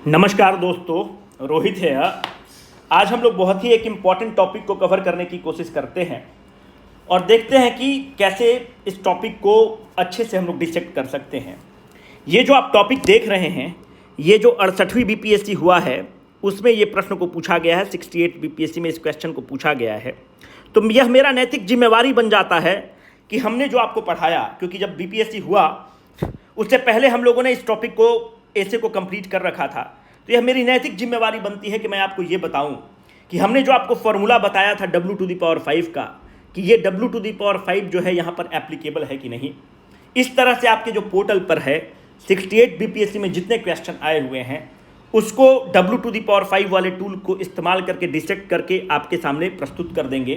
नमस्कार दोस्तों, रोहित है। आज हम लोग बहुत ही एक इम्पॉर्टेंट टॉपिक को कवर करने की कोशिश करते हैं और देखते हैं कि कैसे इस टॉपिक को अच्छे से हम लोग डिसेक्ट कर सकते हैं। ये जो आप टॉपिक देख रहे हैं, ये जो 68वीं बीपीएससी हुआ है उसमें ये प्रश्न को पूछा गया है। 68 बीपीएससी में इस क्वेश्चन को पूछा गया है। तो यह मेरा नैतिक जिम्मेवारी बन जाता है कि हमने जो आपको पढ़ाया, क्योंकि जब बीपीएससी हुआ उससे पहले हम लोगों ने इस टॉपिक को ऐसे को कंप्लीट कर रखा था, तो यह मेरी नैतिक जिम्मेवारी बनती है कि मैं आपको ये बताऊं कि हमने जो आपको फॉर्मूला बताया था W⁵ का, कि ये W⁵ जो है यहाँ पर एप्लीकेबल है कि नहीं। इस तरह से आपके जो पोर्टल पर है 68 बीपीएससी में जितने क्वेश्चन आए हुए हैं उसको W⁵ वाले टूल को इस्तेमाल करके डिसेक्ट करके आपके सामने प्रस्तुत कर देंगे,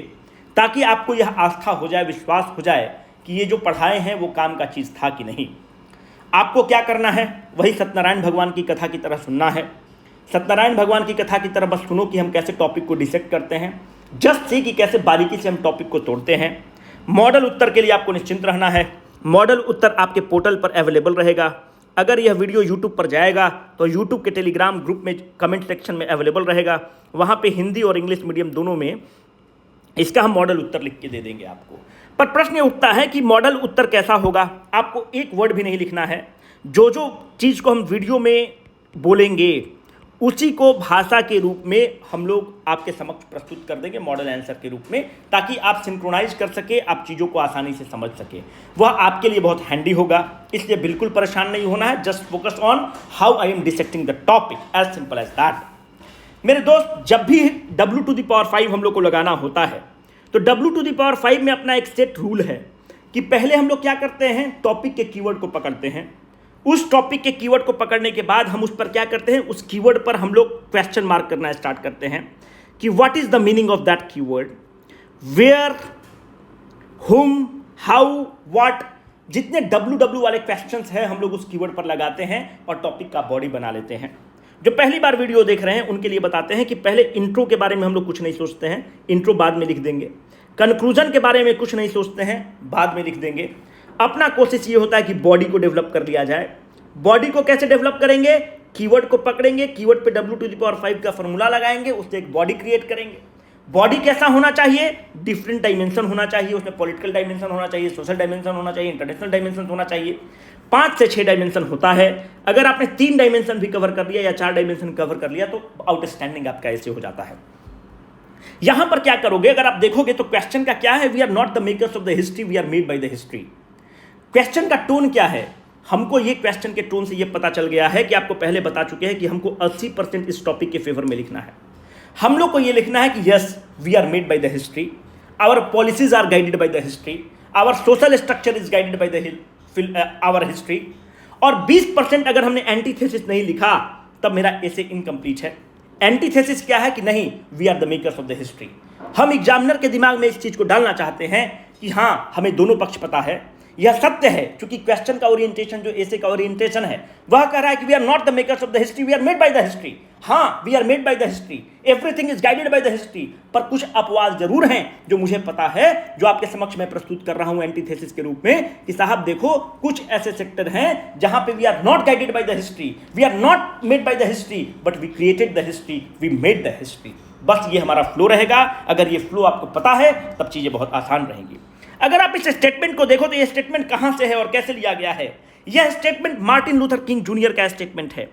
ताकि आपको यह आस्था हो जाए, विश्वास हो जाए कि ये जो पढ़ाए हैं वो काम का चीज़ था कि नहीं। आपको क्या करना है, वही सत्यनारायण भगवान की कथा की तरह सुनना है। सत्यनारायण भगवान की कथा की तरह बस सुनो कि हम कैसे टॉपिक को डिसेक्ट करते हैं। जस्ट सी कि कैसे बारीकी से हम टॉपिक को तोड़ते हैं। मॉडल उत्तर के लिए आपको निश्चिंत रहना है। मॉडल उत्तर आपके पोर्टल पर अवेलेबल रहेगा। अगर यह वीडियो यूट्यूब पर जाएगा तो यूट्यूब के टेलीग्राम ग्रुप में कमेंट सेक्शन में अवेलेबल रहेगा। वहाँ पर हिंदी और इंग्लिश मीडियम दोनों में इसका हम मॉडल उत्तर लिख के दे देंगे आपको। पर प्रश्न ये उठता है कि मॉडल उत्तर कैसा होगा। आपको एक वर्ड भी नहीं लिखना है। जो जो चीज़ को हम वीडियो में बोलेंगे उसी को भाषा के रूप में हम लोग आपके समक्ष प्रस्तुत कर देंगे मॉडल आंसर के रूप में, ताकि आप सिंक्रोनाइज कर सके, आप चीज़ों को आसानी से समझ सके। वह आपके लिए बहुत हैंडी होगा, इसलिए बिल्कुल परेशान नहीं होना है। Just focus on how I am dissecting the topic, as simple as that. मेरे दोस्त, जब भी W⁵ हम लोग को लगाना होता है तो W⁵ में अपना एक सेट रूल है कि पहले हम लोग क्या करते हैं, टॉपिक के कीवर्ड को पकड़ते हैं। उस टॉपिक के कीवर्ड को पकड़ने के बाद हम उस पर क्या करते हैं, उस कीवर्ड पर हम लोग क्वेश्चन मार्क करना स्टार्ट करते हैं कि what is the meaning of that keyword, where, whom, how, what. जितने W वाले क्वेश्चंस हैं हम लोग उस कीवर्ड पर लगाते हैं और टॉपिक का बॉडी बना लेते हैं। जो पहली बार वीडियो देख रहे हैं उनके लिए बताते हैं कि पहले इंट्रो के बारे में हम लोग कुछ नहीं सोचते हैं, इंट्रो बाद में लिख देंगे। कंक्लूजन के बारे में कुछ नहीं सोचते हैं, बाद में लिख देंगे। अपना कोशिश ये होता है कि बॉडी को डेवलप कर लिया जाए। बॉडी को कैसे डेवलप करेंगे, कीवर्ड को पकड़ेंगे, कीवर्ड पे W⁵ का फॉर्मूला लगाएंगे, उससे एक बॉडी क्रिएट करेंगे। बॉडी कैसा होना चाहिए, डिफरेंट डायमेंशन होना चाहिए। उसमें पॉलिटिकल डायमेंशन होना चाहिए, सोशल डायमेंशन होना चाहिए, इंटरनेशनल डायमेंशन होना चाहिए। 5 से 6 डायमेंशन होता है। अगर आपने 3 डायमेंशन भी कवर कर लिया या 4 डायमेंशन कवर कर लिया तो आउटस्टैंडिंग आपका ऐसे हो जाता है। यहां पर क्या करोगे, अगर आप देखोगे तो क्वेश्चन का क्या है, we are not the makers of the history, we are made by the history. Question का टोन क्या है, हमको ये क्वेश्चन के टोन से ये पता चल गया है कि आपको पहले बता चुके हैं कि हमको 80% इस टॉपिक के फेवर में लिखना है। हम लोग को ये लिखना है कि yes, we are made by the history, our policies are guided by the history, our social structure is guided by the our history. और 20% अगर हमने एंटीथेसिस नहीं लिखा तब मेरा ऐसे इनकम्प्लीट है। एंटीथेसिस क्या है कि नहीं, we are the makers of the history. हम एग्जामिनर के दिमाग में इस चीज को डालना चाहते हैं कि हाँ, हमें दोनों पक्ष पता है, यह सत्य है। क्योंकि क्वेश्चन का ओरिएंटेशन, जो ऐसे का ओरिएंटेशन है, वह कह रहा है कि we are not the makers of the history, we are made by the history. हाँ, we are made by the history, everything is guided by the history. पर कुछ अपवाद जरूर हैं जो मुझे पता है, जो आपके समक्ष मैं प्रस्तुत कर रहा हूं एंटीथेसिस के रूप में कि साहब देखो, कुछ ऐसे सेक्टर हैं जहां पे we are not guided by the history, we are not made by the history, but we created the history, we made the history. बस ये हमारा फ्लो रहेगा। अगर ये फ्लो आपको पता है तब चीजें बहुत आसान रहेंगी। अगर आप इस स्टेटमेंट को देखो तो ये स्टेटमेंट कहां से है और कैसे लिया गया है। यह statement Martin Luther King junior का स्टेटमेंट है।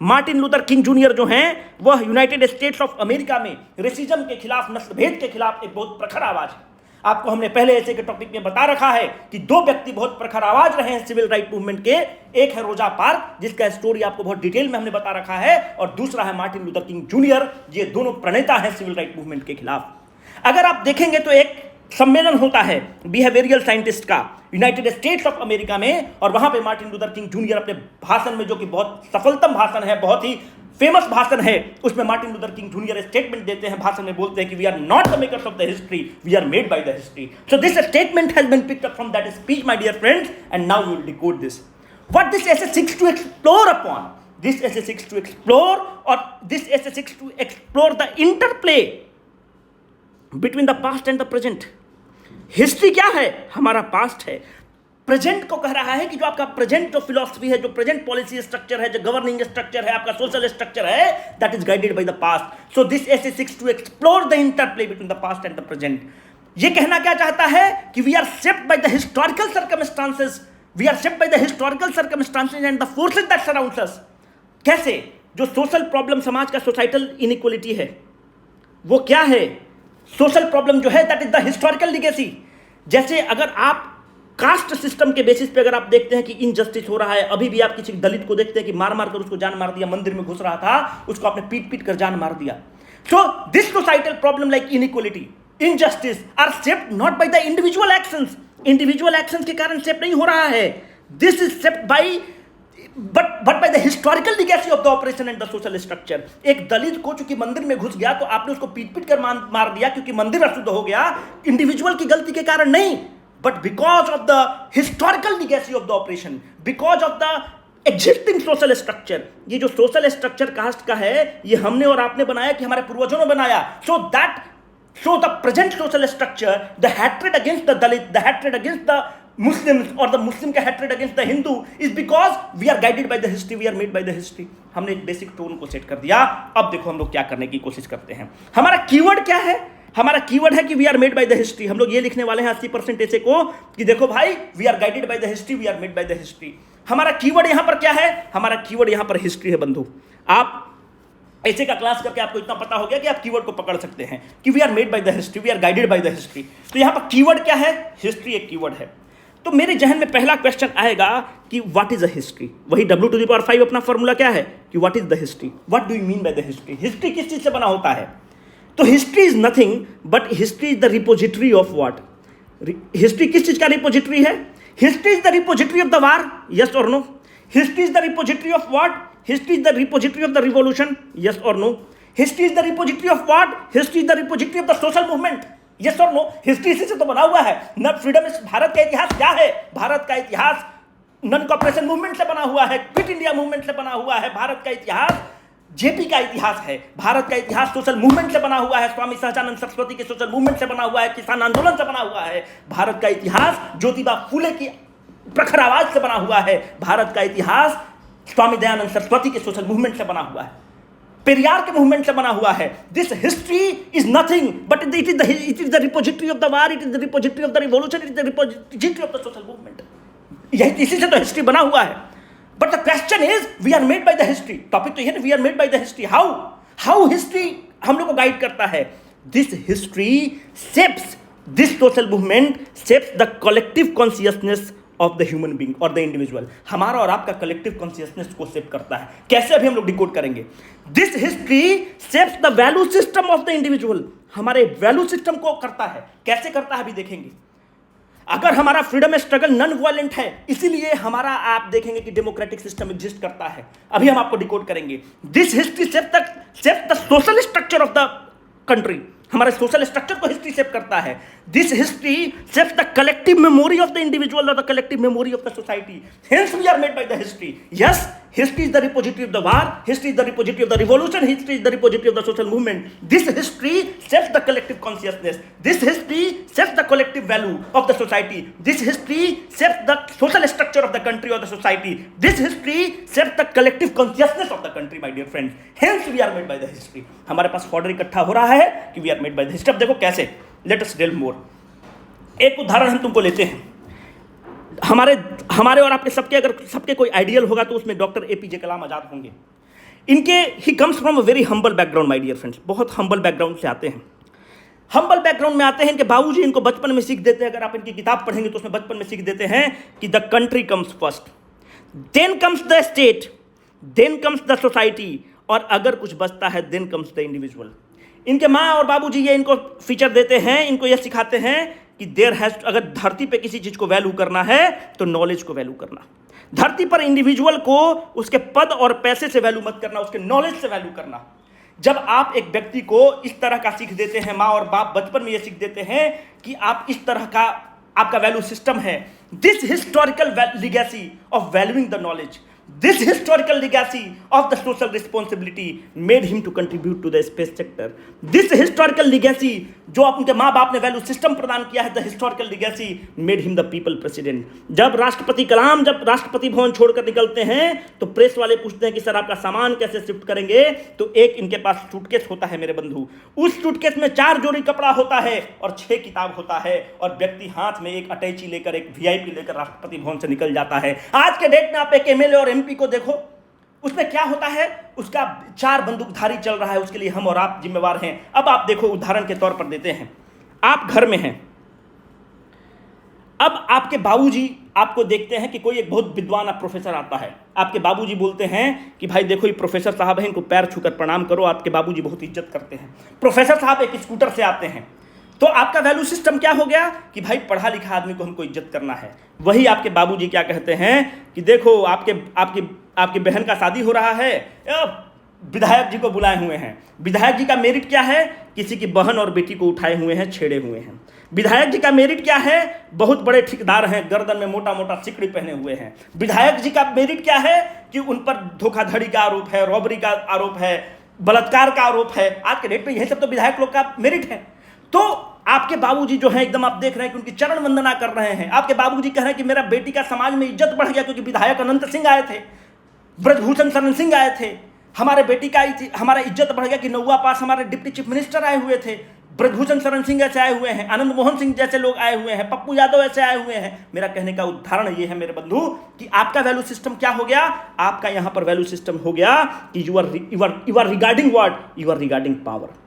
मार्टिन लूथर किंग जूनियर जो हैं वह यूनाइटेड स्टेट्स ऑफ अमेरिका में रेसिज्म के खिलाफ, नस्लभेद के खिलाफ एक बहुत प्रखर आवाज है। आपको हमने पहले ऐसे के टॉपिक में बता रखा है कि 2 व्यक्ति बहुत प्रखर आवाज रहे हैं सिविल राइट मूवमेंट के। एक है रोजा पार्क्स, जिसका स्टोरी आपको बहुत डिटेल में हमने बता रखा है, और दूसरा है मार्टिन लूथर किंग जूनियर। ये दोनों प्रणेता हैं सिविल राइट मूवमेंट के खिलाफ। अगर आप देखेंगे तो एक सम्मेलन होता है बिहेवियरल साइंटिस्ट का यूनाइटेड स्टेट्स ऑफ अमेरिका में, और वहां पे मार्टिन लूथर किंग जूनियर अपने भाषण में, जो कि बहुत सफलतम भाषण है, बहुत ही फेमस भाषण है, उसमें Martin Luther King Junior statement देते हैं। भाषण में बोलते हैं कि we are not the makers of the history, we are made by the history. So this statement has been picked up from that speech, my dear friends, and now we will decode this. What this essay seeks to explore upon, this essay seeks to explore, or this essay seeks to explore the interplay between the past and the present। History क्या है, हमारा past है। Present को कह रहा है कि जो आपका प्रेजेंट जो फिलॉसफी है, जो प्रेजेंट पॉलिसी स्ट्रक्चर है, जो गवर्निंग स्ट्रक्चर है, आपका सोशल स्ट्रक्चर है, that is guided by the past. So this essay seeks to explore the interplay between the past and the present. ये कहना क्या चाहता है कि we are shaped by the historical circumstances, we are shaped by the historical circumstances and the forces that surrounds us. कैसे? जो social problem समाज का सोसाइटल इनइक्वलिटी है, वो क्या है? सोशल प्रॉब्लम जो है that is the historical legacy. जैसे अगर आप कास्ट सिस्टम के बेसिस पे अगर आप देखते हैं कि इनजस्टिस हो रहा है, अभी भी आप किसी दलित को देखते हैं कि मार मार कर उसको जान मार दिया, मंदिर में घुस रहा था उसको आपने पीट पीट कर जान मार दिया. So this societal problem like inequality, injustice are shaped not by the individual actions. Individual actions के कारण शेप नहीं हो रहा है. This is shaped by but by the historical legacy of the operation and the social structure. एक दलित को चूंकि मंदिर में घुस गया तो आपने उसको पीट पीट कर मार दिया क्योंकि मंदिर अशुद्ध हो गया, इंडिविजुअल की गलती के कारण नहीं, but because of the historical legacy of the operation, because of the existing social structure. ये जो सोशल स्ट्रक्चर कास्ट का है, ये हमने और आपने बनाया कि हमारे पूर्वजों ने बनाया. So the present social structure, the hatred against the Dalit, the hatred against the Muslims or the Muslim का hatred against the Hindu is because we are guided by the history, we are made by the history. हमने एक basic tone को set कर दिया. अब देखो हम लोग क्या करने की कोशिश करते हैं. हमारा कीवर्ड क्या है? हमारा कीवर्ड है कि we are made by the history. हम लोग ये लिखने वाले हैं 80% ऐसे को कि देखो भाई, we are guided by the history, we are made by the history. हमारा कीवर्ड यहां पर क्या है? हमारा कीवर्ड यहां पर हिस्ट्री है बंधु. आप ऐसे का क्लास करके आपको इतना पता हो गया कि आप कीवर्ड को पकड़ सकते हैं कि we are made by the history, we are guided by the history. तो यहां पर कीवर्ड क्या है? हिस्ट्री एक कीवर्ड है. तो मेरे जहन में पहला क्वेश्चन आएगा कि व्हाट इज अ हिस्ट्री. वही W⁵ अपना फॉर्मूला क्या है कि what is the history, what do you mean by the history. History किस चीज से बना होता है? तो history is nothing but history is the repository of what. History किस चीज का रिपोजिटरी है? History is the repository of the war, yes और no. History is the repository of what? History is the repository of the revolution, yes or no? History is the repository of what? History is the repository of the social movement, yes or no? History इसी से तो बना हुआ है ना. Freedom इस भारत का इतिहास क्या है? भारत का इतिहास नॉन कॉर्पोरेशन मूवमेंट से बना हुआ है, क्विट इंडिया मूवमेंट से बना हुआ है. भारत का इतिहास जेपी का इतिहास है. भारत का इतिहास सोशल मूवमेंट से बना हुआ है, स्वामी सहजानंद सरस्वती के सोशल मूवमेंट से बना हुआ है, किसान आंदोलन से बना हुआ है. भारत का इतिहास ज्योतिबा फूले की प्रखर आवाज से बना हुआ है. भारत का इतिहास स्वामी दयानंद सरस्वती के सोशल मूवमेंट से बना हुआ है, पेरियार के मूवमेंट से बना हुआ है. This history is nothing but it is the repository of the war, it is the repository of the revolution, it is the repository of the social movement. यही इसी से तो हिस्ट्री बना हुआ है. But the question is we are made by the history. Topic तो ये है, we are made by the history. How history हम लोग को गाइड करता है? This history shapes, this social movement shapes the collective consciousness of the human being और the individual. हमारा और आपका कलेक्टिव कॉन्शियसनेस को शेप करता है. कैसे? अभी हम लोग डिकोड करेंगे. This history shapes the value system of the individual. हमारे वैल्यू सिस्टम को करता है. कैसे करता है अभी देखेंगे. अगर हमारा फ्रीडम स्ट्रगल नॉन वायलेंट है, इसीलिए हमारा आप देखेंगे कि डेमोक्रेटिक सिस्टम एग्जिस्ट करता है. अभी हम आपको डिकोड करेंगे. This history shapes the social structure of the country. हमारे सोशल स्ट्रक्चर को हिस्ट्री शेप करता है. This history shapes the collective memory of the individual और the collective memory of the society. Hence we are made by the history. Yes, history is the repository of the war, history is the repository of the revolution, history is the repository of the social movement. This history shapes the collective consciousness. This history shapes the collective value of the society. This history shapes the social structure of the country or the society. This history shapes the collective consciousness of the country, my dear friends. Hence we are made by the history. हमारे पास fodder इकट्ठा हो रहा है कि we are made by the history. अब देखो कैसे. Let us delve more. एक उदाहरण हम तुमको लेते हैं. हमारे और आपके सबके, अगर सबके कोई आइडियल होगा तो उसमें डॉक्टर APJ कलाम आजाद होंगे. इनके ही comes from a very humble background my dear friends. बहुत हम्बल बैकग्राउंड से आते हैं. हम्बल बैकग्राउंड में आते हैं कि बाबूजी इनको बचपन में सीख देते हैं. अगर आप इनकी किताब पढ़ेंगे तो उसमें बचपन में सीख देते हैं कि the country comes first, then comes the state, then comes the society, और अगर कुछ बचता है देन कम्स द इंडिविजुअल. इनके माँ और बाबूजी ये इनको फीचर देते हैं, इनको ये सिखाते हैं कि देयर हैज, अगर धरती पे किसी चीज को वैल्यू करना है तो नॉलेज को वैल्यू करना. धरती पर इंडिविजुअल को उसके पद और पैसे से वैल्यू मत करना, उसके नॉलेज से वैल्यू करना. जब आप एक व्यक्ति को इस तरह का सीख देते हैं, माँ और बाप बचपन में ये सीख देते हैं कि आप इस तरह का आपका वैल्यू सिस्टम है. This historical legacy of valuing the knowledge, This historical legacy of the social responsibility made him to contribute to the space sector. This historical legacy, जो उनके माँ बाप ने वैल्यू सिस्टम प्रदान किया है, the historical legacy made him the people president. जब राष्ट्रपति कलाम जब राष्ट्रपति भवन छोड़कर निकलते हैं तो प्रेस वाले पूछते हैं कि सर आपका सामान कैसे शिफ्ट करेंगे, तो एक इनके पास सूटकेस होता है मेरे बंधु, उस सूटकेस में 4 जोड़ी कपड़ा होता है और 6 किताब होता है, और व्यक्ति हाथ में एक अटैची लेकर, एक वीआईपी लेकर राष्ट्रपति भवन से निकल जाता है। आज के डेट में आप एक एमएलए और एमपी को देखो, उसमें क्या होता है, उसका 4 बंदूकधारी चल रहा है, उसके लिए हम और आप जिम्मेवार हैं। अब आप देखो, उदाहरण के तौर पर देते हैं, आप घर में हैं, अब आपके बाबूजी आपको देखते हैं कि कोई एक बहुत विद्वान प्रोफेसर आता है, आपके बाबूजी बोलते हैं कि भाई देखो ये प्रोफेसर साहब हैं, इनको पैर छूकर प्रणाम करो। आपके बाबूजी बहुत इज्जत करते हैं। प्रोफेसर साहब एक स्कूटर से आते हैं, तो आपका वैल्यू सिस्टम क्या हो गया कि भाई पढ़ा लिखा आदमी को हमको इज्जत करना है। वही आपके बाबूजी क्या कहते हैं कि देखो आपकी बहन का शादी हो रहा है, विधायक जी को बुलाए हुए हैं। विधायक जी का मेरिट क्या है, किसी की बहन और बेटी को उठाए हुए हैं, छेड़े हुए हैं। विधायक जी का मेरिट क्या है, बहुत बड़े ठेकेदार हैं, गर्दन में मोटा मोटा सिकड़ी पहने हुए हैं। विधायक जी का मेरिट क्या है कि उन पर धोखाधड़ी का आरोप है, रॉबरी का आरोप है, बलात्कार का आरोप है। आज के डेट में यही सब तो विधायक लोग का मेरिट है। तो आपके बाबूजी जो है एकदम आप देख रहे हैं कि उनकी चरण वंदना कर रहे हैं। आपके बाबूजी कह रहे हैं कि मेरा बेटी का समाज में इज्जत बढ़ गया क्योंकि विधायक अनंत सिंह आए थे, ब्रजभूषण शरण सिंह आए थे, हमारे बेटी का हमारा इज्जत बढ़ गया कि नौवा पास हमारे डिप्टी चीफ मिनिस्टर आए हुए थे, ब्रजभूषण शरण सिंह ऐसे आए हुए हैं, आनंद मोहन सिंह जैसे लोग आए हुए हैं, पप्पू यादव ऐसे आए हुए हैं। मेरा कहने का उदाहरण ये है मेरे बंधु कि आपका वैल्यू सिस्टम क्या हो गया, आपका यहां पर वैल्यू सिस्टम हो गया कि you are regarding what, you are regarding power.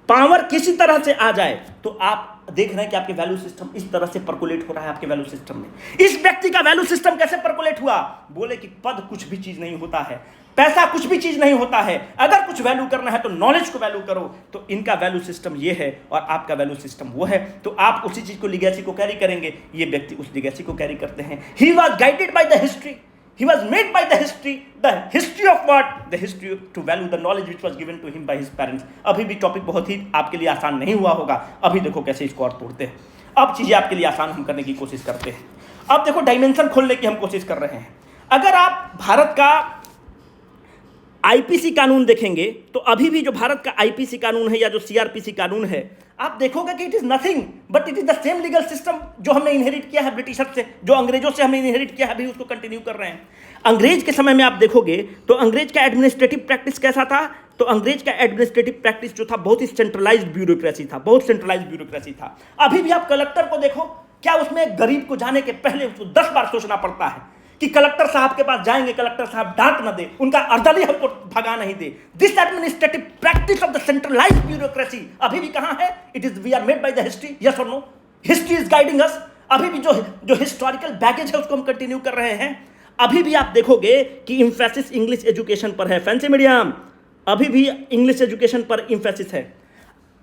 Power किसी तरह से आ जाए तो आप देख रहे हैं कि आपके वैल्यू सिस्टम इस तरह से परकुलेट हो रहा है। आपके वैल्यू सिस्टम में इस व्यक्ति का वैल्यू सिस्टम कैसे परकुलेट हुआ, बोले कि पद कुछ भी चीज नहीं होता है, पैसा कुछ भी चीज नहीं होता है, अगर कुछ वैल्यू करना है तो नॉलेज को वैल्यू करो। तो इनका वैल्यू सिस्टम ये है और आपका वैल्यू सिस्टम वो है, तो आप उसी चीज को, लिगेसी को कैरी करेंगे। ये व्यक्ति उस लिगेसी को कैरी करते हैं। He was guided by the history, he was made by the history of what, the history to value the knowledge which was given to him by his parents। अभी भी topic बहुत ही आपके लिए आसान नहीं हुआ होगा, अभी देखो कैसे इसको और तोड़ते हैं। अब चीजें आपके लिए आसान हम करने की कोशिश करते हैं। अब देखो डायमेंशन खोलने की हम कोशिश कर रहे हैं। अगर आप भारत का आईपीसी कानून देखेंगे तो अभी भी जो भारत का आईपीसी कानून है या जो सीआरपीसी कानून है, आप देखोगे कि it is nothing but it is the same legal system जो हमने इनहेरिट किया है ब्रिटिशर से, जो अंग्रेजों से हमने इनहेरिट किया है, अभी उसको कंटिन्यू कर रहे हैं। अंग्रेज के समय में आप देखोगे तो अंग्रेज का एडमिनिस्ट्रेटिव प्रैक्टिस कैसा था, तो अंग्रेज का एडमिनिस्ट्रेटिव प्रैक्टिस जो था बहुत ही सेंट्रलाइज्ड ब्यूरोक्रेसी था, बहुत सेंट्रलाइज्ड ब्यूरोक्रेसी था। अभी भी आप कलेक्टर को देखो, क्या उसमें गरीब को जाने के पहले उसको 10 बार सोचना पड़ता है कि कलेक्टर साहब के पास जाएंगे, कलेक्टर साहब डांट न दे, उनका अर्दली हमको भगा नहीं दे। This administrative practice of the centralised bureaucracy अभी भी कहां है? It is we are made by the history, yes और no? History is guiding us. अभी भी जो हिस्टोरिकल बैगेज है उसको हम कंटिन्यू कर रहे हैं। अभी भी आप देखोगे कि इंफेसिस इंग्लिश एजुकेशन पर है, फैंसी मीडियम, अभी भी इंग्लिश एजुकेशन पर इंफेसिस है।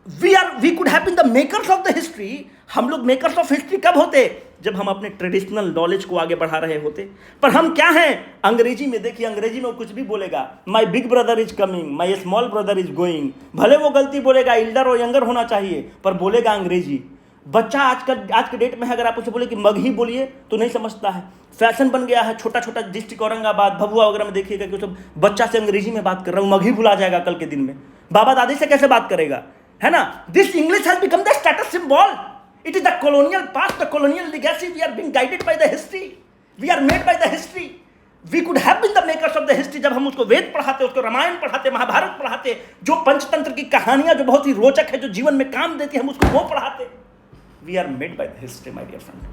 We could have been the makers of the history. हम लोग मेकर्स ऑफ हिस्ट्री कब होते? जब हम अपने ट्रेडिशनल नॉलेज को आगे बढ़ा रहे होते। पर हम क्या हैं? अंग्रेजी में देखिए, अंग्रेजी में वो कुछ भी बोलेगा, माई big brother is coming, my small brother is going. भले वो गलती बोलेगा, इल्डर और यंगर होना चाहिए, पर बोलेगा अंग्रेजी। बच्चा आज के डेट में है, अगर आप उसे बोले कि मगही बोलिए तो नहीं समझता है। फैशन बन गया है, छोटा छोटा डिस्ट्रिक्ट औरंगाबाद, भभुआ वगैरह में देखिएगा कि सब बच्चा से अंग्रेजी में बात कर रहा हूँ, मगही भुला जाएगा कल के दिन में, बाबा दादी से कैसे बात करेगा, है ना? This English has become the status symbol. It is the colonial past, the colonial legacy. We are being guided by the history. We are made by the history. We could have been the makers of the history. जब हम उसको वेद पढ़ाते, उसको रामायण पढ़ाते, महाभारत पढ़ाते, जो पंचतंत्र की कहानियां जो बहुत ही रोचक है, जो जीवन में काम देती है, हम उसको वो पढ़ाते। We are made by the history, my dear friend.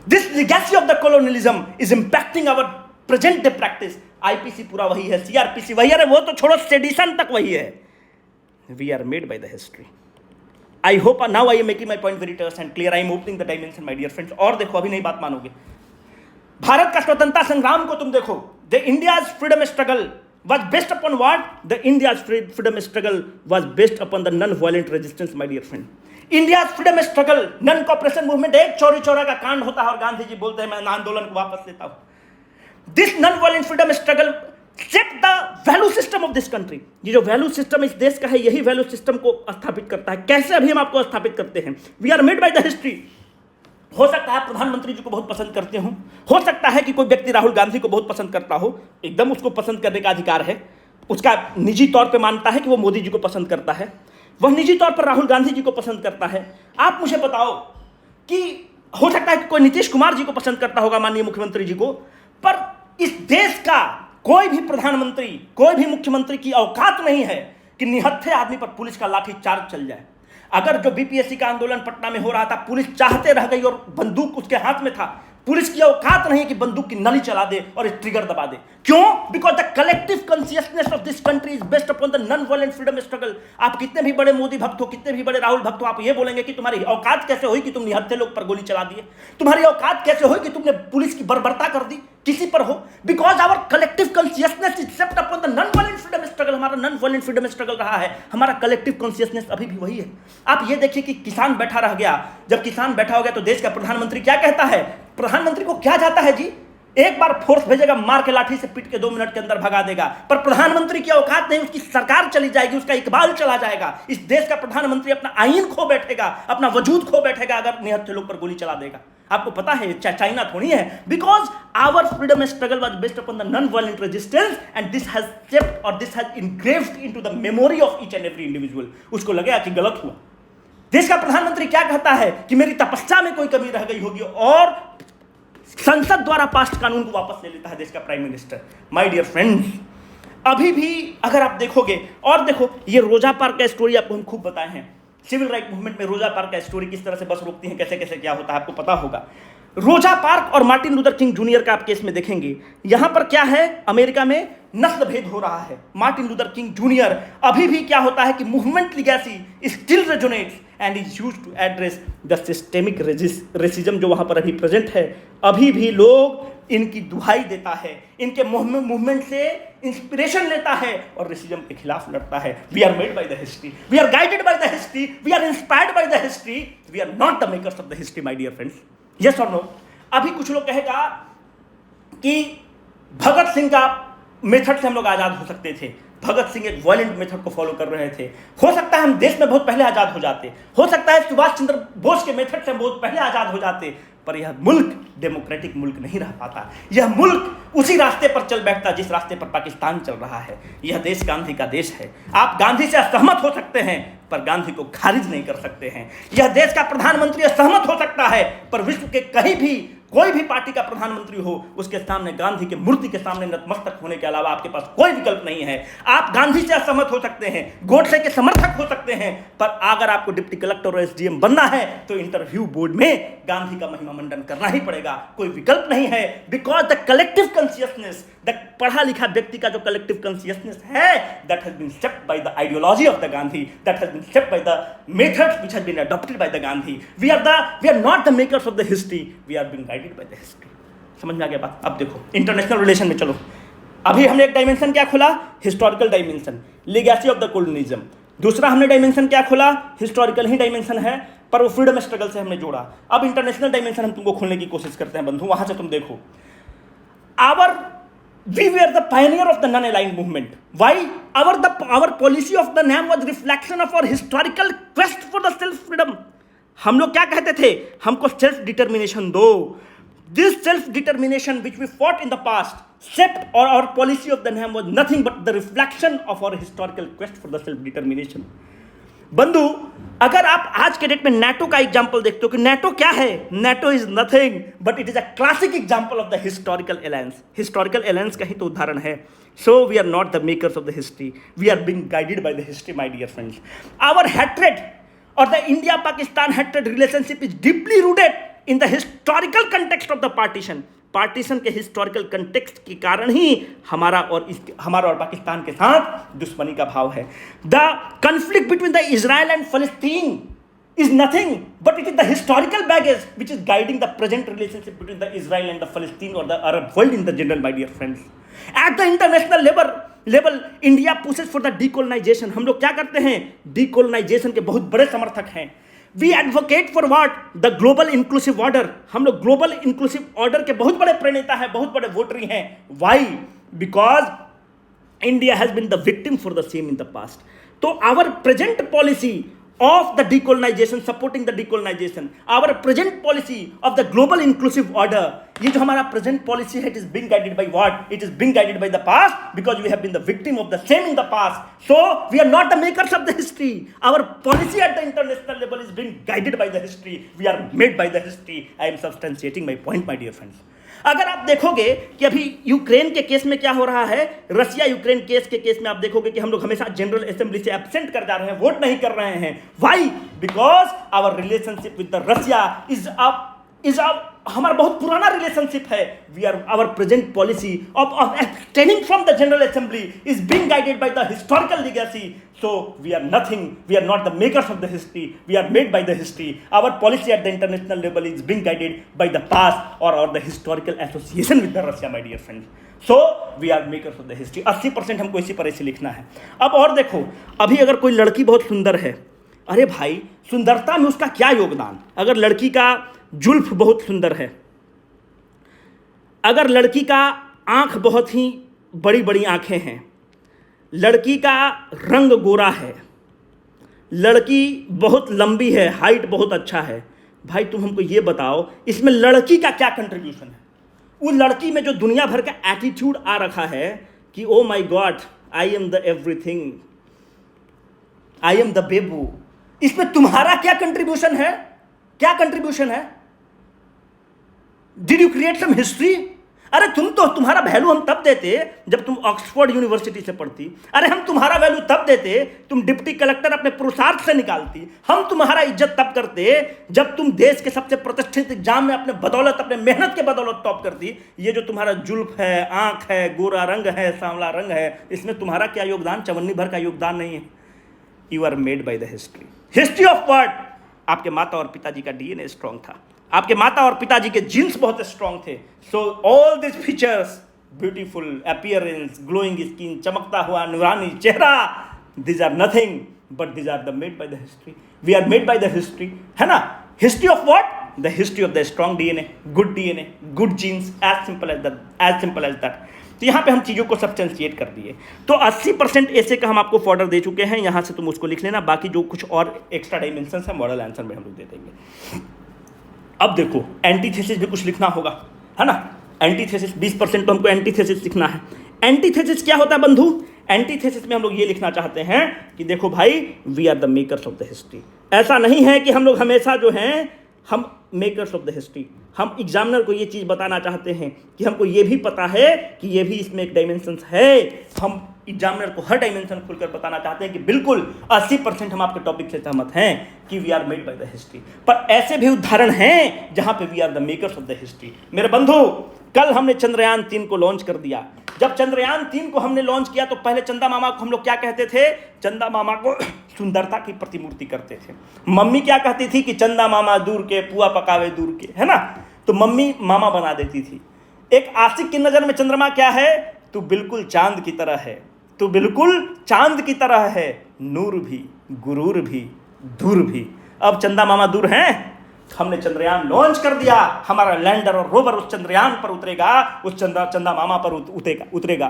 This legacy of the colonialism is impacting our present day practice. IPC पूरा वही है, CRPC वही है, वो तो छोड़ो, सेडिशन तक वही है। We are made by the history. I hope now I am making my point very terse and clear. I am opening the dimension, my dear friends. और देखो, अभी नहीं बात मानोगे। भारत का स्वतंत्रता संग्राम को तुम देखो। The India's freedom struggle was based upon what? The India's freedom struggle was based upon the non-violent resistance, my dear friend. India's freedom struggle, non-cooperation movement, एक चौरी चौरा का कांड होता है और गांधी जी बोलते हैं मैं आंदोलन को वापस लेता हूँ। This non-violent freedom struggle set the value system of this country. ये जो वैल्यू सिस्टम इस देश का है, यही वैल्यू सिस्टम को स्थापित करता है। कैसे? अभी हम आपको स्थापित करते हैं। We are made by the history. हो सकता है प्रधानमंत्री जी को बहुत पसंद करते हो सकता है कि कोई व्यक्ति राहुल गांधी को बहुत पसंद करता हो, एकदम उसको पसंद करने का अधिकार है, उसका निजी तौर पे मानता है कि वो मोदी जी को पसंद करता है, वह निजी तौर पर राहुल गांधी जी को पसंद करता है। आप मुझे बताओ कि हो सकता है कि कोई नीतीश कुमार जी को पसंद करता होगा, माननीय मुख्यमंत्री जी को, पर इस देश का कोई भी प्रधानमंत्री, कोई भी मुख्यमंत्री की औकात नहीं है कि निहत्थे आदमी पर पुलिस का लाठी चार्ज चल जाए। अगर जो बीपीएससी का आंदोलन पटना में हो रहा था, पुलिस चाहते रह गई और बंदूक उसके हाथ में था, पुलिस की औकात नहीं कि बंदूक की नली चला दे और ट्रिगर दबा दे। क्यों? Because the collective consciousness of this country is based upon the non violent freedom struggle. आप कितने भी बड़े मोदी भक्त हो, कितने भी बड़े राहुल भक्त हो, आप ये बोलेंगे कि तुम्हारी औकात कैसे हुई कि तुम निहत्थे लोग पर गोली चला दिए, तुम्हारी औकात कैसे हुई कि तुमने पुलिस की बर्बरता कर दी किसी पर हो। Because our collective consciousness is set upon the non violent freedom struggle. हमारा नॉन वायलेंट फ्रीडम स्ट्रगल रहा है, हमारा कलेक्टिव कॉन्शियसनेस अभी भी वही है। आप ये देखिए कि किसान बैठा रह गया, जब किसान बैठा हो गया तो देश का प्रधानमंत्री क्या कहता है? प्रधानमंत्री को क्या जाता है जी, एक बार फोर्स भेजेगा, मार के लाठी से पीट के 2 मिनट के अंदर भगा देगा, पर प्रधानमंत्री की औकात नहीं, उसकी सरकार चली जाएगी, उसका इकबाल चला जाएगा। इस देश का प्रधानमंत्री अपना आईन खो बैठेगा, अपना वजूद खो बैठेगा अगर निहत्थे लोग पर गोली चला देगा। आपको पता है चाइना थोड़ी है। Because our freedom struggle was based upon the non violent resistance and this has shaped और this has engraved into the memory of each and every individual. उसको लगेगा कि गलत हुआ। देश का प्रधानमंत्री क्या कहता है कि मेरी तपस्या में कोई कमी रह गई होगी, और संसद द्वारा पास कानून को वापस ले लेता है देश का prime minister. My dear friends, अभी भी अगर आप देखोगे, और देखो ये रोजा पार्क का स्टोरी आपको हम खूब बताए हैं, सिविल राइट मूवमेंट में रोजा पार्क का स्टोरी किस तरह से बस रोकती है, कैसे कैसे क्या होता है, आपको पता होगा। रोजा पार्क और मार्टिन लूथर किंग जूनियर का आप केस में देखेंगे, यहां पर क्या है, अमेरिका में नस्ल भेद हो रहा है। मार्टिन लूथर किंग जूनियर अभी भी क्या होता है कि movement legacy still resonates and is used to address the systemic racism जो वहां पर अभी प्रेजेंट है। अभी भी लोग इनकी दुहाई देता है, इनके मूवमेंट से इंस्पिरेशन लेता है और रेसिज्म के खिलाफ लड़ता है। We are made by the history, we are guided by the history, we are inspired by the history, we are not the makers of the history my dear friends. Yes और no? अभी कुछ लोग कहेगा कि भगत सिंह का method से हम लोग आजाद हो सकते थे। भगत सिंह एक वायलेंट मेथड को फॉलो कर रहे थे। हो सकता है हम देश में बहुत पहले आजाद हो जाते, हो सकता है सुभाष चंद्र बोस के मेथड से हम बहुत पहले आजाद हो जाते, पर यह मुल्क डेमोक्रेटिक मुल्क नहीं रह पाता। यह मुल्क उसी रास्ते पर चल बैठता जिस रास्ते पर पाकिस्तान चल रहा है। यह देश गांधी का देश है। आप गांधी से असहमत हो सकते हैं पर गांधी को खारिज नहीं कर सकते हैं। यह देश का प्रधानमंत्री असहमत हो सकता है पर विश्व के कहीं भी कोई भी पार्टी का प्रधानमंत्री हो, उसके सामने गांधी की मूर्ति के सामने नतमस्तक होने के अलावा आपके पास कोई विकल्प नहीं है। आप गांधी से असहमत हो सकते हैं, गोडसे के समर्थक हो सकते हैं, पर अगर आपको डिप्टी कलेक्टर और एसडीएम बनना है तो इंटरव्यू बोर्ड में गांधी का महिमा मंडन करना ही पड़ेगा, कोई विकल्प नहीं है। Because the collective consciousness, the पढ़ा लिखा व्यक्ति का जो कलेक्टिव कॉन्शियसनेस है, that has been shaped by the ideology of the Gandhi, that has been shaped by the methods which has been adopted by the Gandhi. We are not the makers of the history, we are being guided by the history. समझ में आ गया बात? अब देखो international relation में चलो, अभी हमने एक डायमेंशन क्या खोला, historical dimension, legacy of the colonialism. दूसरा हमने डायमेंशन क्या खोला, हिस्टोरिकल ही डायमेंशन है पर वो फ्रीडम स्ट्रगल से हमने जोड़ा। अब इंटरनेशनल डायमेंशन हम तुमको खोलने की कोशिश करते हैं बंधु, वहां से तुम देखो। We were the pioneer of the non-aligned movement. Why? Our policy of the name was reflection of our historical quest for the self-freedom. हम लोग क्या कहते थे, हमको सेल्फ डिटर्मिनेशन दो। This self-determination which we fought in the past, shaped or our policy of the name was nothing but the reflection of our historical quest for the self-determination. बंधु, अगर आप आज के डेट में नाटो का example देखते हो कि नाटो क्या है, NATO is nothing but it is a classic example of the historical alliance. Historical alliance का ही तो उदाहरण है। So we are not the makers of the history, we are being guided by the history my dear friends. Our hatred और the India Pakistan hatred relationship is deeply rooted in the historical context of the partition. Partition के historical context के कारण ही हमारा और पाकिस्तान के साथ दुश्मनी का भाव है। The conflict between the Israel and Palestine is nothing but it is the historical baggage which is guiding the present relationship between the Israel and the Palestine or the Arab world in the general, my dear friends. At the international level India pushes for the decolonization. हम लोग क्या करते हैं, decolonization के बहुत बड़े समर्थक हैं। We advocate for what? The global inclusive order. हम लोग global inclusive order के बहुत बड़े प्रणेता हैं, बहुत बड़े वोटरी हैं। Why? Because India has been the victim for the same in the past. तो our present policy of the decolonization, supporting the decolonization. Our present policy of the global inclusive order, ये जो हमारा present policy है, it is being guided by what? It is being guided by the past, because we have been the victim of the same in the past. So we are not the makers of the history. Our policy at the international level is being guided by the history. We are made by the history. I am substantiating my point, my dear friends. अगर आप देखोगे कि अभी Ukraine के case में क्या हो रहा है, रशिया यूक्रेन केस के केस में आप देखोगे कि हम लोग हमेशा जनरल असेंबली से एब्सेंट कर जा रहे हैं, वोट नहीं कर रहे हैं. Why? Because our relationship with the Russia is हमारा बहुत पुराना रिलेशनशिप है. We are our present policy of abstaining from the General Assembly is being guided by the historical legacy. So we are nothing, we are not the makers of the history, we are made by the history. Our policy at the international level is being guided by the past or the historical association with the Russia, my dear friends. So we are makers of the history. 80% हमको इसी पर ऐसे लिखना है. अब और देखो, अभी अगर कोई लड़की बहुत सुंदर है, अरे भाई सुंदरता में उसका क्या योगदान? अगर लड़की का जुल्फ बहुत सुंदर है, अगर लड़की का आंख बहुत ही बड़ी बड़ी आंखें हैं, लड़की का रंग गोरा है, लड़की बहुत लंबी है, हाइट बहुत अच्छा है, भाई तुम हमको ये बताओ इसमें लड़की का क्या कंट्रीब्यूशन है? उस लड़की में जो दुनिया भर का एटीट्यूड आ रखा है कि oh my God I am the everything, I am the बेबू, इसमें तुम्हारा क्या कंट्रीब्यूशन है? क्या कंट्रीब्यूशन है? Did you create some history? अरे तुम्हारा वैल्यू हम तब देते जब तुम ऑक्सफोर्ड यूनिवर्सिटी से पढ़ती. अरे हम तुम्हारा वैल्यू तब देते तुम डिप्टी कलेक्टर अपने पुरुषार्थ से निकालती. हम तुम्हारा इज्जत तब करते जब तुम देश के सबसे प्रतिष्ठित एग्जाम में अपने बदौलत, अपने मेहनत के बदौलत टॉप करती. ये जो तुम्हारा जुल्फ है, आंख है, गोरा रंग है, सांवला रंग है, इसमें तुम्हारा क्या योगदान? चवन्नी भर का योगदान नहीं है. You are made by the history. History of what? आपके माता और पिताजी का डीएनए स्ट्रांग था, आपके माता और पिताजी के जीन्स बहुत स्ट्रांग थे. So all this features, beautiful appearance, glowing skin, चमकता हुआ नूरानी चेहरा, this are nothing but this are the made by the history. We are made by the history, है ना? History of what? The history of the strong DNA, good genes, as simple as that. तो यहाँ पे हम चीज़ों को substantiate कर दिए. तो 80% ऐसे का हम आपको फॉर्डर दे चुके हैं. यहाँ से तुम उसको लिख लेना, बाकी जो कुछ और एक्स्ट्रा डायमेंशन है मॉडल आंसर में हम लोग दे देंगे. अब देखो एंटीथेसिस भी कुछ लिखना होगा, है ना? एंटीथेसिस 20% तो हमको एंटीथेसिस लिखना है. एंटीथेसिस क्या होता है बंधु? एंटीथेसिस में हम लोग ये लिखना चाहते हैं कि देखो भाई, we are the makers of the history. ऐसा नहीं है कि हम लोग हमेशा जो हैं हम मेकर्स ऑफ द हिस्ट्री. हम एग्जामिनर को ये चीज़ बताना चाहते हैं कि हमको ये भी पता है कि ये भी इसमें एक डायमेंशन है. हम एग्जामिनर को हर डायमेंशन खुलकर बताना चाहते हैं कि बिल्कुल 80% हम आपके टॉपिक से सहमत हैं कि we are made by the history. पर ऐसे भी उदाहरण हैं जहां पे we are the makers of the history. मेरे बंधु, कल हमने चंद्रयान 3 को लॉन्च कर दिया. जब चंद्रयान 3 को हमने लॉन्च किया तो पहले चंदा मामा को हम लोग क्या कहते थे? चंदा मामा को सुंदरता की प्रतिमूर्ति करते थे. मम्मी क्या कहती थी कि चंदा मामा दूर के, पुआ पकावे दूर के, है ना? तो मम्मी मामा बना देती थी. एक आशिक की नज़र में चंद्रमा क्या है? तू बिल्कुल चांद की तरह है, तू बिल्कुल चांद की तरह है, नूर भी, गुरूर भी, दूर भी. अब चंदा मामा दूर हैं. हमने चंद्रयान लॉन्च कर दिया, हमारा लैंडर और रोवर उस चंद्रयान पर उतरेगा, उस चंदा मामा पर उतरेगा.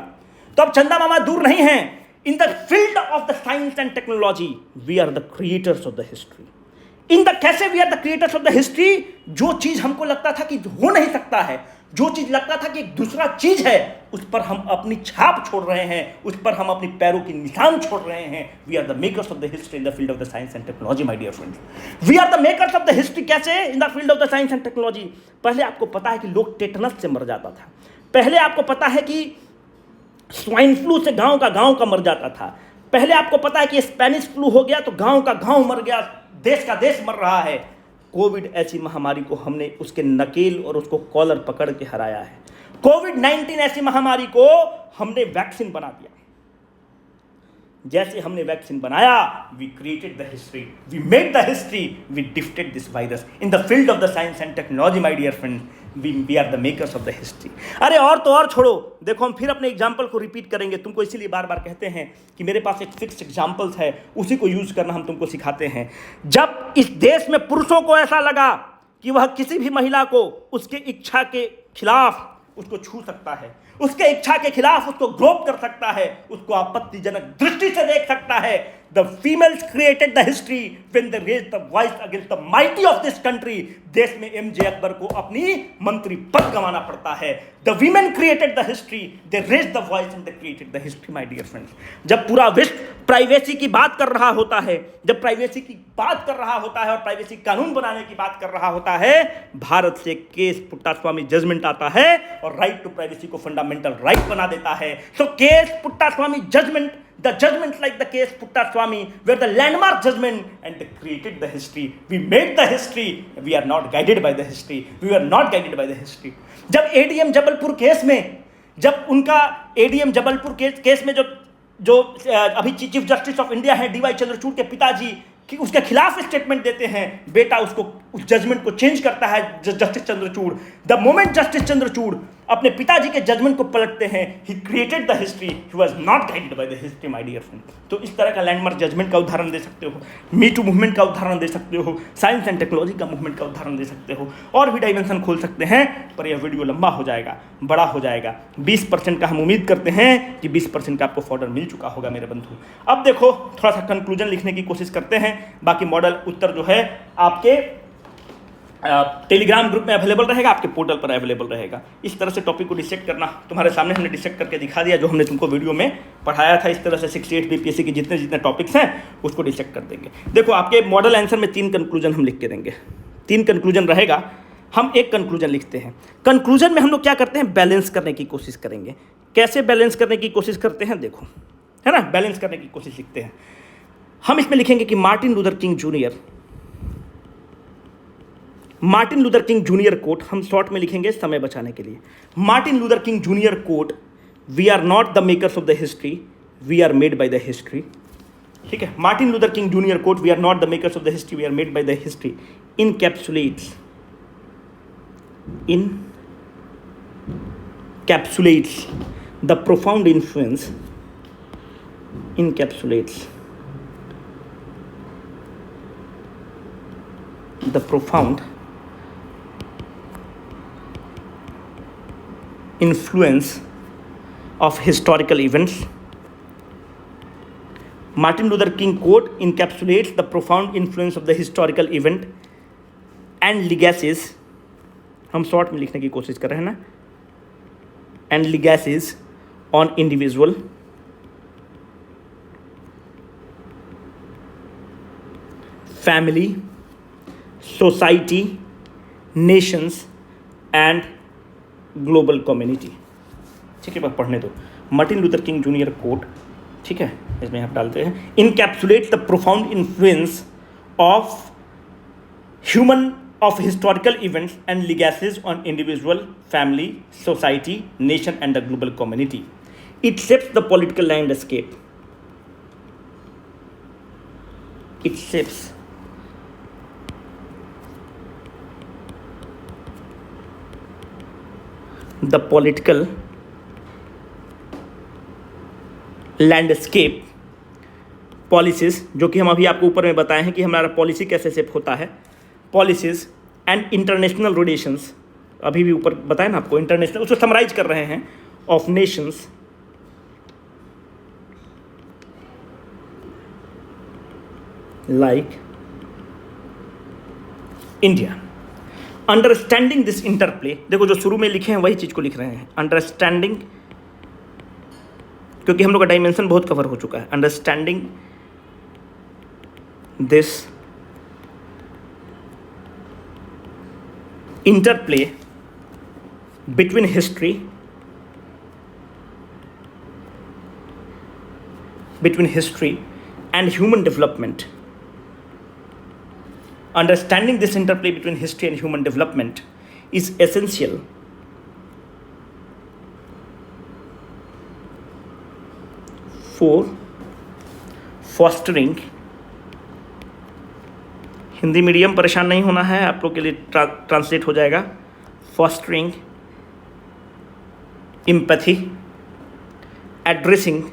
तो अब चंदा मामा दूर नहीं हैं. In the field of the science and technology we are the creators of the history. कैसे we are the creators of the history? जो चीज हमको लगता था कि हो नहीं सकता है, जो चीज लगता था कि एक दूसरा चीज है, उस पर हम अपनी छाप छोड़ रहे हैं, उस पर हम अपनी पैरों की निशान छोड़ रहे हैं. We are the makers of the history in the field of the science and technology, my dear friends. We are the makers of the history कैसे? In the field of the science and technology. पहले आपको पता है कि लोग tetanus से मर जाता था. पहले आपको पता है कि स्वाइन फ्लू से गांव का मर जाता था. पहले आपको पता है कि स्पेनिश फ्लू हो गया तो गांव का गांव मर गया, देश का देश मर रहा है. कोविड ऐसी महामारी को हमने उसके नकेल और उसको कॉलर पकड़ के हराया है. कोविड-19 ऐसी महामारी को हमने वैक्सीन बना दिया. जैसे हमने वैक्सीन बनाया, we created the history, we made the history, we defeated this virus in the field of the science and technology, my dear friend. We are the makers of the history. अरे और तो और छोड़ो, देखो हम फिर अपने एग्जाम्पल को रिपीट करेंगे. तुमको इसीलिए बार बार कहते हैं कि मेरे पास एक फिक्स एग्जाम्पल्स है, उसी को यूज करना हम तुमको सिखाते हैं. जब इस देश में पुरुषों को ऐसा लगा कि वह किसी भी महिला को उसके इच्छा के खिलाफ उसको छू सकता है, उसके इच्छा के खिलाफ उसको ग्रोप कर सकता है, उसको आपत्तिजनक दृष्टि से देख सकता है, the females created the history when they raise the voice against the mighty of this country. देश में एमजे अकबर को अपनी मंत्री पद गंवाना पड़ता है। The women created the history, they raise the voice and they created the history. My dear friends, जब पूरा विश्व प्राइवेसी की बात कर रहा होता है, जब प्राइवेसी की बात कर रहा होता है और प्राइवेसी कानून बनाने की बात कर रहा होता है, भारत से केस पुट्टास्वामी जजमेंट आता है और राइट टू प्राइवेसी को फंडामेंटल राइट बना देता है। So case Puttaswamy judgment, the judgment like the case Puttaswamy were the landmark judgment and they created the history. We made the history. We are not guided by the history. We were not guided by the history. जब ADM Jabalpur case में, जब उनका ADM Jabalpur case में जो अभी chief justice of India है D Y Chandrachud के पिताजी कि उसके खिलाफ स्टेटमेंट देते हैं, बेटा उसको उस जजमेंट को चेंज करता है justice Chandrachud. The moment justice Chandrachud अपने पिताजी के जजमेंट को पलटते हैं, he created the history, he was not guided by the history. My dear friend, तो इस तरह का लैंडमार्क जजमेंट का उदाहरण दे सकते हो, मी टू मूवमेंट का उदाहरण दे सकते हो, साइंस एंड टेक्नोलॉजी का मूवमेंट का उदाहरण दे सकते हो, और भी डायमेंशन खोल सकते हैं। पर यह वीडियो लंबा हो जाएगा, बड़ा हो जाएगा। 20% का हम उम्मीद करते हैं कि 20% का आपको फॉर्डर मिल चुका होगा मेरे बंधु। अब देखो, थोड़ा सा कंक्लूजन लिखने की कोशिश करते हैं। बाकी मॉडल उत्तर जो है आपके टेलीग्राम ग्रुप में अवेलेबल रहेगा, आपके पोर्टल पर अवेलेबल रहेगा। इस तरह से टॉपिक को डिसेक्ट करना तुम्हारे सामने हमने डिसेक्ट करके दिखा दिया, जो हमने तुमको वीडियो में पढ़ाया था। इस तरह से 68 बीपीएससी के जितने जितने टॉपिक्स हैं उसको डिसेक्ट कर देंगे। देखो, आपके मॉडल आंसर में 3 कंक्लूजन हम लिख के देंगे, 3 कंक्लूजन रहेगा। हम एक कंक्लूजन लिखते हैं। कंक्लूजन में हम लोग क्या करते हैं, बैलेंस करने की कोशिश करेंगे। कैसे बैलेंस करने की कोशिश करते हैं, देखो, है ना, बैलेंस करने की कोशिश लिखते हैं। हम इसमें लिखेंगे कि Martin Luther King Junior quote, हम शॉर्ट में लिखेंगे समय बचाने के लिए। Martin Luther King Junior quote, we are not the makers of the history, we are made by the history. ठीक है, Martin Luther King Junior quote, we are not the makers of the history, we are made by the history, encapsulates the profound influence, encapsulates the profound influence of historical events. Martin Luther King quote encapsulates the profound influence of the historical event and legacies, हम short में लिखने की कोशिश कर रहे हैं ना, and legacies on individual, family, society, nations and global community। ठीक है, बस पढ़ने दो। Martin Luther King Junior quote, ठीक है, इसमें आप डालते हैं encapsulate the profound influence of human of historical events and legacies on individual, family, society, nation and the global community. It shapes the political landscape. It shapes the political landscape policies, जो कि हम अभी आपको ऊपर में बताए हैं कि हमारा पॉलिसी कैसे शेप होता है, पॉलिसीज एंड इंटरनेशनल रिलेशंस, अभी भी ऊपर बताया ना आपको, इंटरनेशनल, उसको समराइज कर रहे हैं, of Nations like India. Understanding this interplay, देखो जो शुरू में लिखे हैं वही चीज को लिख रहे हैं, अंडरस्टैंडिंग, क्योंकि हम लोग का डायमेंशन बहुत कवर हो चुका है। Understanding this interplay between history, and human development. Understanding this interplay between history and human development is essential for fostering, Hindi medium परेशान नहीं होना है, आप लोग के लिए ट्रांसलेट हो जाएगा, fostering empathy, addressing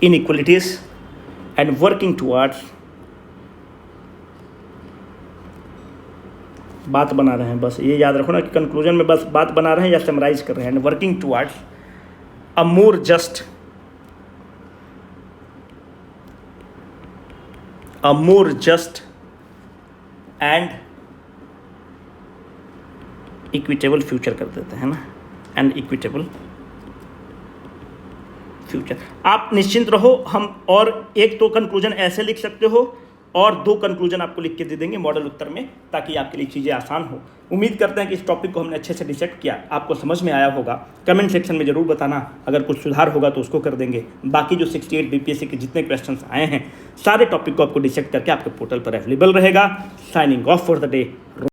inequalities and working towards बात बना रहे हैं, बस ये याद रखो ना कि कंक्लूजन में बस बात बना रहे हैं या समराइज कर रहे हैं। And working towards a more just and equitable future कर देते हैं ना, एंड इक्विटेबल फ्यूचर। आप निश्चिंत रहो, हम और एक तो कंक्लूजन ऐसे लिख सकते हो और 2 कंक्लूजन आपको लिख के दे देंगे मॉडल उत्तर में, ताकि आपके लिए चीज़ें आसान हो। उम्मीद करते हैं कि इस टॉपिक को हमने अच्छे से डिसेक्ट किया, आपको समझ में आया होगा। कमेंट सेक्शन में ज़रूर बताना, अगर कुछ सुधार होगा तो उसको कर देंगे। बाकी जो 68 बीपीएससी के जितने क्वेश्चंस आए हैं, सारे टॉपिक को आपको डिसेक्ट करके आपके पोर्टल पर अवेलेबल रहेगा। Signing off for the day.